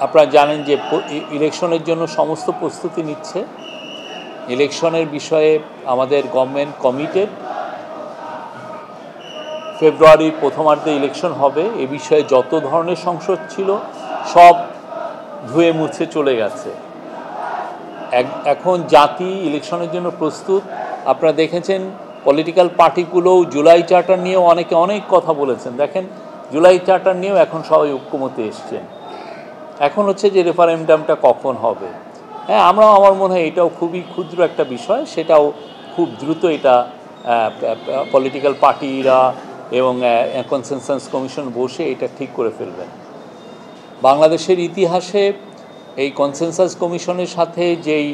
আপনারা জানেন যে ইলেকশনের জন্য সমস্ত প্রস্তুতি নিচ্ছে। ইলেকশনের বিষয়ে আমাদের গভর্নমেন্ট কমিটেড। ফেব্রুয়ারির প্রথমার্ধে ইলেকশন হবে। এ বিষয়ে যত ধরনের সংসদ ছিল সব ধুয়ে মুছে চলে গেছে। এখন জাতি ইলেকশনের জন্য প্রস্তুত। আপনারা দেখেছেন পলিটিক্যাল পার্টিগুলোও জুলাই চার্টার নিয়েও অনেক কথা বলেছেন। দেখেন জুলাই চার্টার নিয়েও এখন সবাই ঐক্যমতে এসছেন। এখন হচ্ছে যে রেফারেন্ডামটা কখন হবে। হ্যাঁ, আমার মনে হয় এটাও খুবই ক্ষুদ্র একটা বিষয়, সেটাও খুব দ্রুত এটা পলিটিক্যাল পার্টিরা এবং কনসেনসাস কমিশন বসে এটা ঠিক করে ফেলবেন। বাংলাদেশের ইতিহাসে এই কনসেনসাস কমিশনের সাথে যেই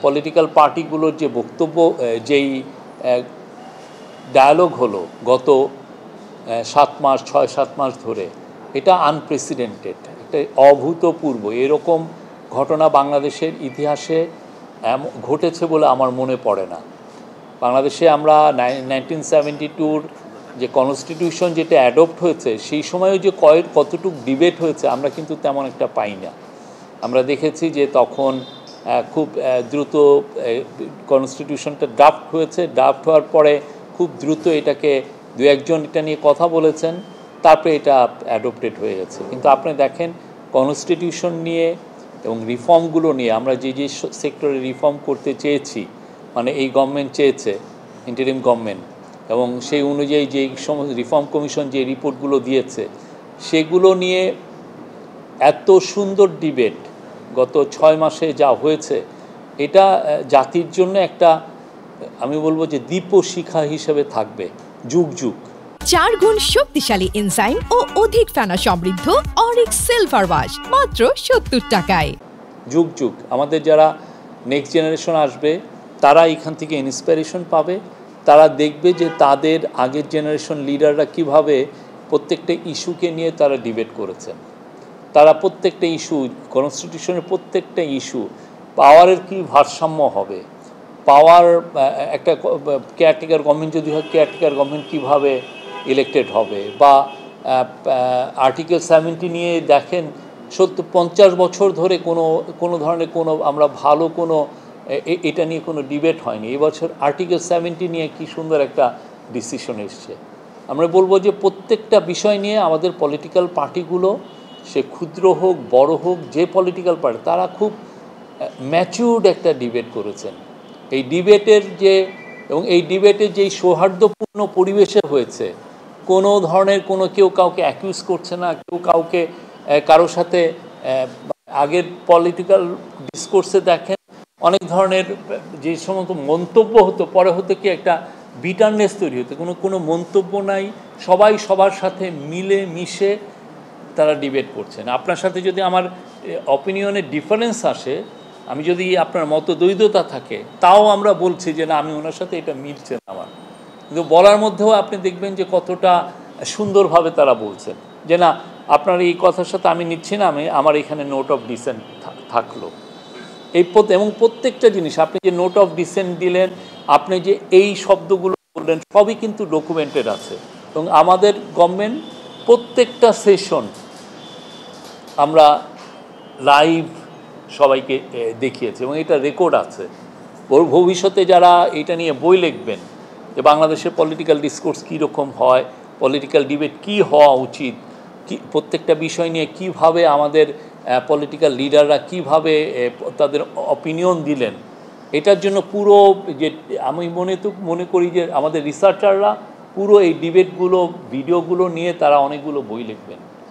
পলিটিক্যাল পার্টিগুলোর যে বক্তব্য, যেই ডায়ালগ হলো গত 6-7 মাস ধরে, এটা আনপ্রেসিডেন্টেড, এটা অভূতপূর্ব। এরকম ঘটনা বাংলাদেশের ইতিহাসে ঘটেছে বলে আমার মনে পড়ে না। বাংলাদেশে আমরা 1972 যে কনস্টিটিউশন যেটা অ্যাডপ্ট হয়েছে, সেই সময়ও যে কতটুকু ডিবেট হয়েছে আমরা কিন্তু তেমন একটা পাই না। আমরা দেখেছি যে তখন খুব দ্রুত কনস্টিটিউশনটা ড্রাফট হয়েছে। ড্রাফট হওয়ার পরে খুব দ্রুত এটাকে দু একজন এটা নিয়ে কথা বলেছেন, তারপরে এটা অ্যাডপ্টেড হয়ে গেছে। কিন্তু আপনি দেখেন কনস্টিটিউশন নিয়ে এবং রিফর্মগুলো নিয়ে আমরা যে সেক্টরে রিফর্ম করতে চেয়েছি, মানে এই গভর্নমেন্ট চেয়েছে, ইন্টারিম গভর্নমেন্ট, এবং সেই অনুযায়ী যে সমস্ত রিফর্ম কমিশন যে রিপোর্টগুলো দিয়েছে, সেগুলো নিয়ে এত সুন্দর ডিবেট গত 6 মাসে যা হয়েছে, এটা জাতির জন্য একটা, আমি বলবো যে দীপশিখা হিসেবে থাকবে যুগ যুগ। 4 গুণ শক্তিশালী এনজাইম ও অধিক ফেনা সমৃদ্ধ অরিক সিলভার ওয়াশ মাত্র 70 টাকায়। যুগ যুগ আমাদের যারা নেক্সট জেনারেশন আসবে, তারা এখান থেকে ইন্সপিরেশন পাবে। তারা দেখবে যে তাদের আগের জেনারেশন লিডাররা কিভাবে প্রত্যেকটা ইস্যুকে নিয়ে তারা ডিবেট করেছেন। তারা প্রত্যেকটা ইস্যু, কনস্টিটিউশনের প্রত্যেকটা ইস্যু, পাওয়ারের কি ভারসাম্য হবে, পাওয়ার একটা কেয়ারটেকার গভর্নমেন্ট যদি হয়, কেয়ারটেকার গভর্নমেন্ট কীভাবে ইলেক্টেড হবে, বা আর্টিকেল 70 নিয়ে দেখেন 50 বছর ধরে কোনো ধরনের আমরা ভালো এটা নিয়ে কোনো ডিবেট হয়নি। এবছর আর্টিকেল 70 নিয়ে কি সুন্দর একটা ডিসিশন এসছে। আমরা বলবো যে প্রত্যেকটা বিষয় নিয়ে আমাদের পলিটিক্যাল পার্টিগুলো, সে ক্ষুদ্র হোক বড় হোক, যে পলিটিক্যাল পার্টি, তারা খুব ম্যাচিউরড একটা ডিবেট করেছেন। এই ডিবেটের এবং এই ডিবেটের যেই সৌহার্দ্যপূর্ণ পরিবেশে হয়েছে, কোনো ধরনের কেউ কাউকে অ্যাকিউজ করছে না, কেউ কাউকে কারোর সাথে আগের পলিটিক্যাল ডিসকোর্সে দেখেন অনেক ধরনের যে সমস্ত মন্তব্য হতো, পরে হতো কি একটা বিটারনেস তৈরি হতো, কোনো মন্তব্য নাই, সবাই সবার সাথে মিলে মিশে তারা ডিবেট করছেন। আপনার সাথে যদি আমার অপিনিয়নের ডিফারেন্স আসে, আমি যদি আপনার মতদ্বৈধতা থাকে, তাও আমরা বলছি যে না, আমি ওনার সাথে এটা মিলছে না আমার, কিন্তু বলার মধ্যেও আপনি দেখবেন যে কতটা সুন্দরভাবে তারা বলছেন যে না, আপনার এই কথার সাথে আমি নিচ্ছি না, আমার এখানে নোট অফ ডিসেন্ট থাকলো। এবং প্রত্যেকটা জিনিস আপনি যে নোট অফ ডিসেন্ট দিলেন, আপনি যে এই শব্দগুলো বললেন, সবই কিন্তু ডকুমেন্টেড আছে। এবং আমাদের গভর্নমেন্ট প্রত্যেকটা সেশন আমরা লাইভ সবাইকে দেখিয়েছে এবং এটা রেকর্ড আছে। ভবিষ্যতে যারা এটা নিয়ে বই লিখবেন যে বাংলাদেশের পলিটিক্যাল ডিসকোর্স কীরকম হয়, পলিটিক্যাল ডিবেট কী হওয়া উচিত, প্রত্যেকটা বিষয় নিয়ে কিভাবে আমাদের পলিটিক্যাল লিডাররা কিভাবে তাদের অপিনিয়ন দিলেন, এটার জন্য পুরো যে আমি মনে করি যে আমাদের রিসার্চাররা পুরো এই ডিবেটগুলো, ভিডিওগুলো নিয়ে তারা অনেকগুলো বই লিখবেন।